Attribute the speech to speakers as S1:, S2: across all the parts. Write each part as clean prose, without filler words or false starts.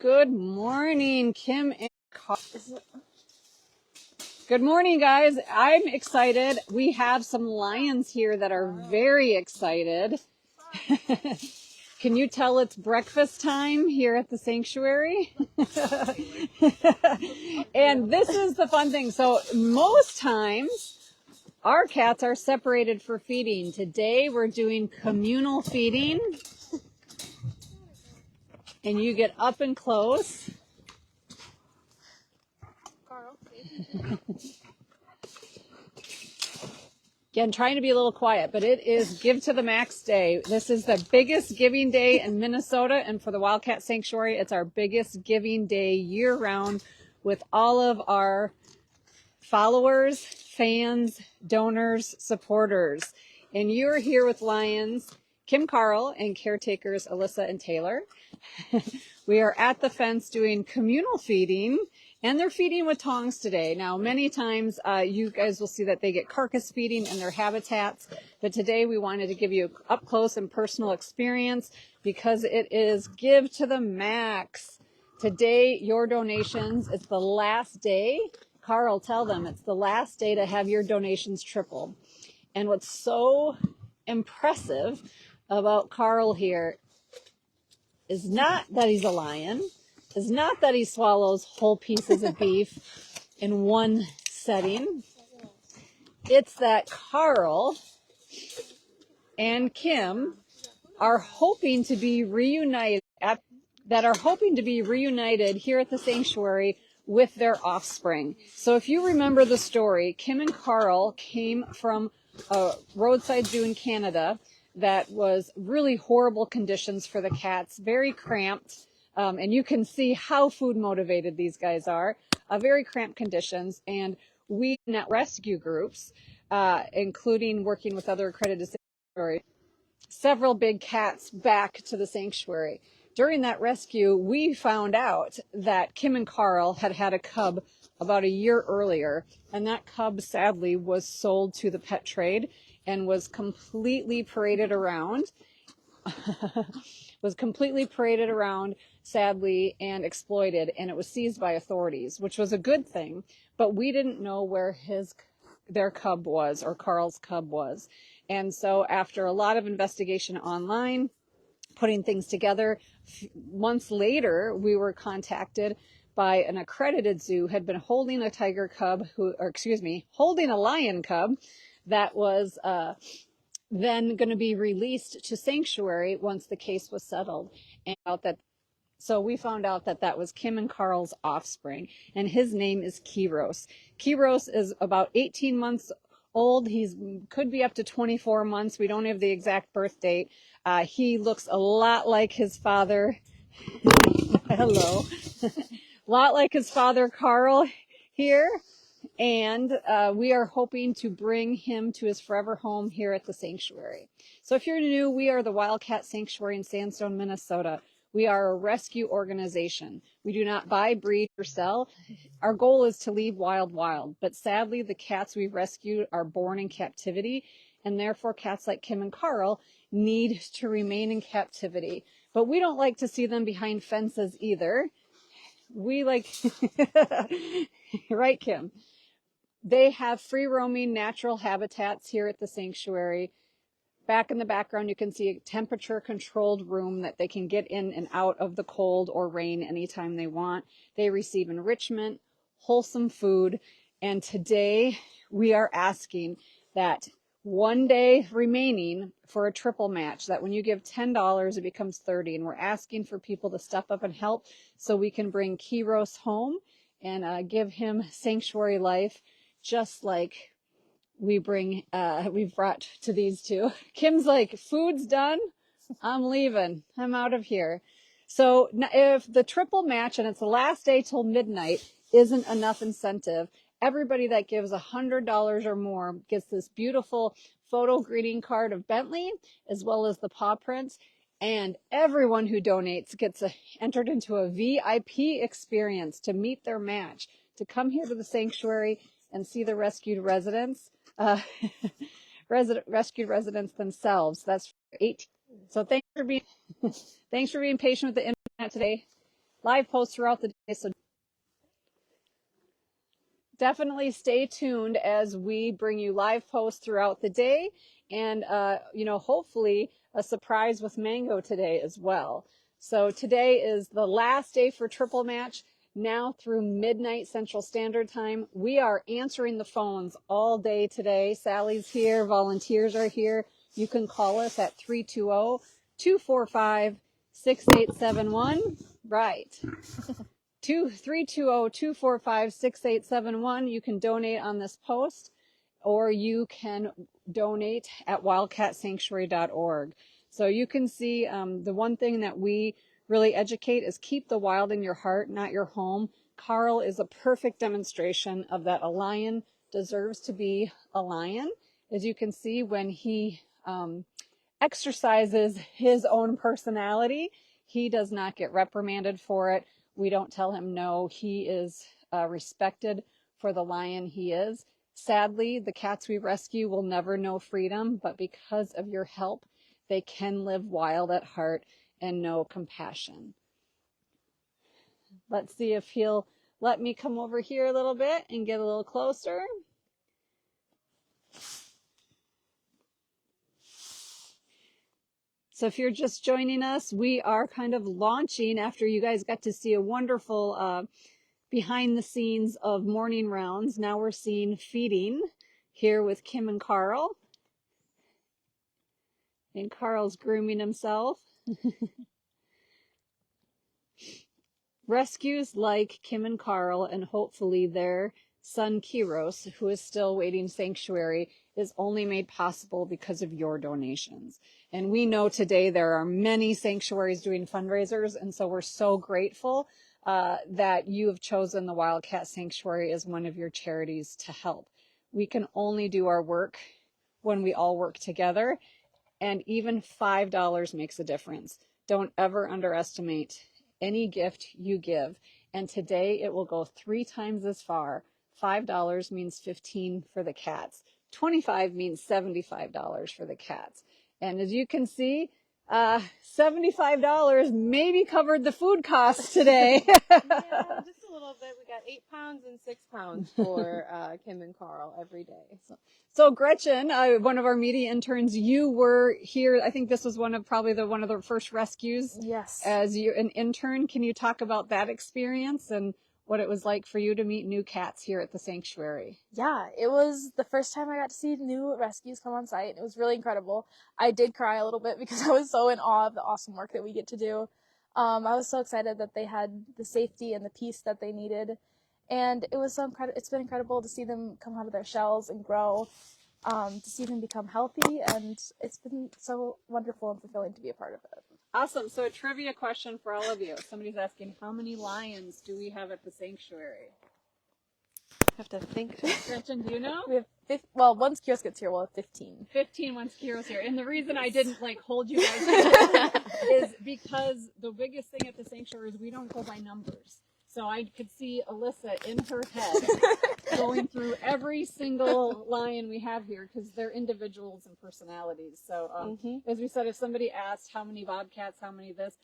S1: Good morning, Kim and Carl. Good morning, guys. I'm excited. We have some lions here that are very excited. Can you tell it's breakfast time here at the sanctuary? And this is the fun thing. So most times our cats are separated for feeding. Today we're doing communal feeding. And you get up and close. Again, trying to be a little quiet, but it is Give to the Max Day. This is the biggest giving day in Minnesota, and for the Wildcat Sanctuary, it's our biggest giving day year-round with all of our followers, fans, donors, supporters. And you're here with Lions, Kim, Carl, and caretakers Alyssa and Taylor. We are at the fence doing communal feeding, and they're feeding with tongs today. Now, many times you guys will see that they get carcass feeding in their habitats, but today we wanted to give you an up close and personal experience because it is Give to the Max. Today, your donations, it's the last day. Carl, tell them it's the last day to have your donations triple. And what's so impressive about Carl here is not that he's a lion, is not that he swallows whole pieces of beef in one setting. It's that Carl and Kim are hoping to be reunited here at the sanctuary with their offspring. So if you remember the story, Kim and Carl came from a roadside zoo in Canada that was really horrible conditions for the cats, very cramped, and you can see how food motivated these guys are, very cramped conditions. And we net rescue groups, including working with other accredited sanctuaries, several big cats back to the sanctuary. During that rescue, we found out that Kim and Carl had had a cub about a year earlier, and that cub sadly was sold to the pet trade and was completely paraded around, sadly, and exploited, and it was seized by authorities, which was a good thing, but we didn't know where their cub was, or Carl's cub was. And so after a lot of investigation online, putting things together, months later, we were contacted by an accredited zoo had been holding a holding a lion cub that was then going to be released to sanctuary once the case was settled. So we found out that that was Kim and Carl's offspring, and his name is Kiros. Kyros is about 18 months old. Could be up to 24 months. We don't have the exact birth date. He looks a lot like his father. Hello. A lot like his father, Carl, here. And we are hoping to bring him to his forever home here at the sanctuary. So if you're new, we are the Wildcat Sanctuary in Sandstone, Minnesota. We are a rescue organization. We do not buy, breed, or sell. Our goal is to leave wild, but sadly, the cats we've rescued are born in captivity, and therefore cats like Kim and Carl need to remain in captivity. But we don't like to see them behind fences either. We like, right, Kim? They have free-roaming natural habitats here at the sanctuary. Back in the background, you can see a temperature-controlled room that they can get in and out of the cold or rain anytime they want. They receive enrichment, wholesome food, and today we are asking that one day remaining for a triple match, that when you give $10, it becomes $30, and we're asking for people to step up and help so we can bring Kyros home and give him sanctuary life, just like we've brought to these two. Kim's like, food's done, I'm leaving, I'm out of here. So if the triple match, and it's the last day till midnight, isn't enough incentive, everybody that gives $100 or more gets this beautiful photo greeting card of Bentley, as well as the paw prints, and everyone who donates gets entered into a VIP experience to meet their match, to come here to the sanctuary and see the rescued residents. Rescued residents themselves. That's 18. So thanks for being patient with the internet today. live posts throughout the day. So definitely stay tuned as we bring you live posts throughout the day, and hopefully a surprise with mango today as well. So today is the last day for triple match. Now through midnight Central Standard Time, we are answering the phones all day today. Sally's here, volunteers are here. You can call us at 320-245-6871. Right. 320-245-6871. You can donate on this post, or you can donate at wildcatsanctuary.org. So you can see the one thing that we really educate is keep the wild in your heart, not your home. Carl is a perfect demonstration of that. A lion deserves to be a lion. As you can see, when he exercises his own personality, he does not get reprimanded for it. We don't tell him no. He is respected for the lion he is. Sadly, the cats we rescue will never know freedom, but because of your help, they can live wild at heart and know compassion. Let's see if he'll let me come over here a little bit and get a little closer. So if you're just joining us, we are kind of launching after you guys got to see a wonderful behind the scenes of morning rounds. Now we're seeing feeding here with Kim and Carl. And Carl's grooming himself. Rescues like Kim and Carl, and hopefully their son Kyros, who is still waiting sanctuary, is only made possible because of your donations. And we know today there are many sanctuaries doing fundraisers, and so we're so grateful that you have chosen the Wildcat Sanctuary as one of your charities to help. We can only do our work when we all work together, and even $5 makes a difference. Don't ever underestimate any gift you give. And today it will go 3 times as far. $5 means $15 for the cats. $25 means $75 for the cats. And as you can see, $75 maybe covered the food costs today.
S2: Yeah, just a little bit. We got 8 pounds and 6 pounds for Kim and Carl every day.
S1: So Gretchen, one of our media interns, you were here. I think this was one of the first rescues.
S2: Yes.
S1: As an intern, can you talk about that experience and what it was like for you to meet new cats here at the sanctuary?
S2: Yeah, it was the first time I got to see new rescues come on site. It was really incredible. I did cry a little bit because I was so in awe of the awesome work that we get to do. I was so excited that they had the safety and the peace that they needed. And it was it's been incredible to see them come out of their shells and grow, to see them become healthy, and it's been so wonderful and fulfilling to be a part of it.
S1: Awesome. So a trivia question for all of you. Somebody's asking, how many lions do we have at the sanctuary?
S2: I have to think.
S1: Gretchen, do you know?
S2: We have once Kiros gets here, we'll have 15.
S1: 15 once Kiros here. And the reason I didn't hold you guys here is because the biggest thing at the sanctuary is we don't go by numbers. So I could see Alyssa in her head going through every single lion we have here because they're individuals and personalities. So as we said, if somebody asked how many bobcats, how many this,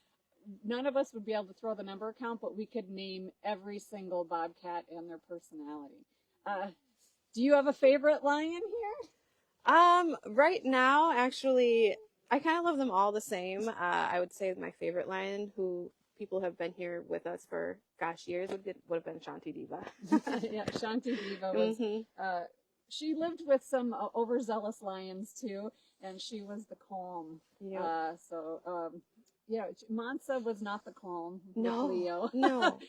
S1: none of us would be able to throw the number count, but we could name every single bobcat and their personality. Do you have a favorite lion here?
S3: Right now, actually, I kind of love them all the same. I would say my favorite lion, who people have been here with us for, years, would have been Shanti Diva.
S1: Yeah, Shanti Diva was, she lived with some overzealous lions too, and she was the calm. Yep. Yeah, Mansa was not the calm.
S3: No,
S1: Leo.
S3: No.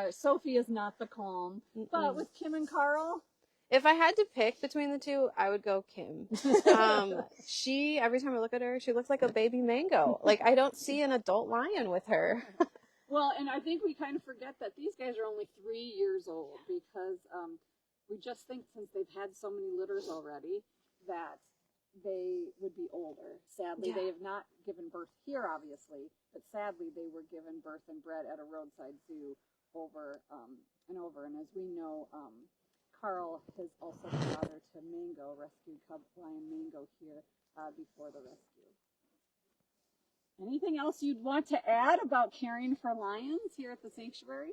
S1: Sophie is not the calm. But with Kim and Carl,
S3: if I had to pick between the two, I would go Kim. She, every time I look at her, she looks like a baby mango. Like, I don't see an adult lion with her.
S1: Well, and I think we kind of forget that these guys are only 3 years old because we just think since they've had so many litters already that they would be older. Sadly, they have not given birth here, obviously, but sadly they were given birth and bred at a roadside zoo over and over. And as we know, Carl has also been father to Mango, rescued cub lion Mango here before the rescue. Anything else you'd want to add about caring for lions here at the sanctuary?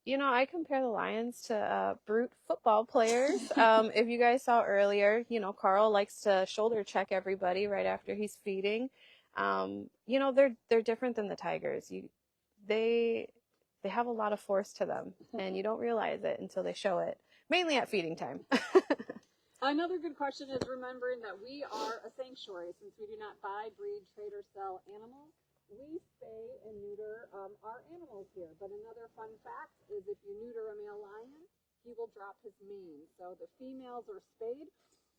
S3: You know, I compare the lions to brute football players. If you guys saw earlier, you know, Carl likes to shoulder check everybody right after he's feeding. You know, they're different than the tigers. They have a lot of force to them, and you don't realize it until they show it, mainly at feeding time.
S1: Another good question is remembering that we are a sanctuary. Since we do not buy, breed, trade, or sell animals, we spay and neuter our animals here. But another fun fact is if you neuter a male lion, he will drop his mane. So the females are spayed,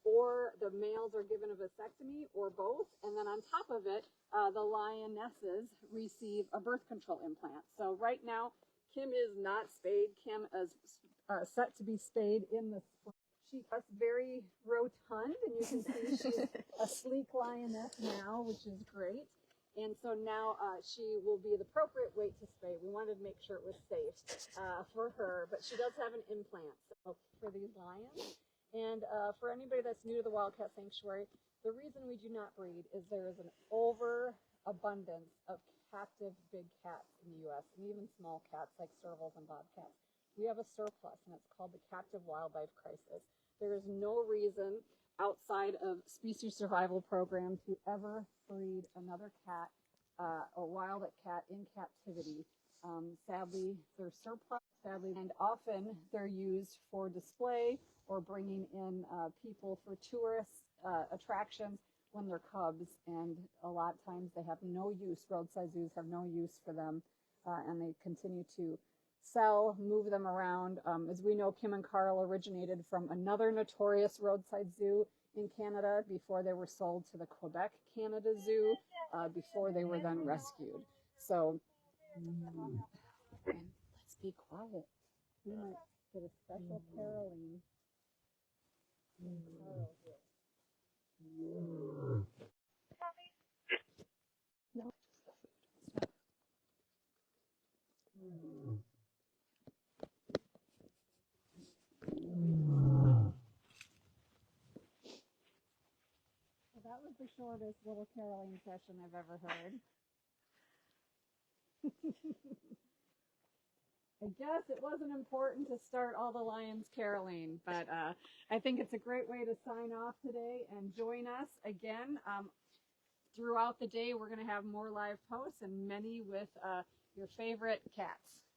S1: or the males are given a vasectomy, or both. And then on top of it, the lionesses receive a birth control implant. So right now, Kim is not spayed. Kim is set to be spayed in the spring. She's very rotund, and you can see she's a sleek lioness now, which is great. And so now she will be the appropriate weight to spay. We wanted to make sure it was safe for her, but she does have an implant for these lions. And for anybody that's new to the Wildcat Sanctuary, the reason we do not breed is there is an overabundance of captive big cats in the U.S., and even small cats like servals and bobcats. We have a surplus, and it's called the captive wildlife crisis. There is no reason outside of species survival program to ever breed another cat, a wild cat in captivity. Sadly, they're surplus, and often they're used for display or bringing in people for tourist attractions when they're cubs, and a lot of times they have no use. Roadside zoos have no use for them, and they continue to sell, move them around. As we know, Kim and Carl originated from another notorious roadside zoo in Canada before they were sold to the Quebec Canada Zoo, before they were then rescued. So let's be quiet. We might get a special caroling. Carl here. No. That was the shortest little caroling session I've ever heard. I guess it wasn't important to start all the lions caroling, but I think it's a great way to sign off today, and join us again. Throughout the day, we're going to have more live posts, and many with your favorite cats.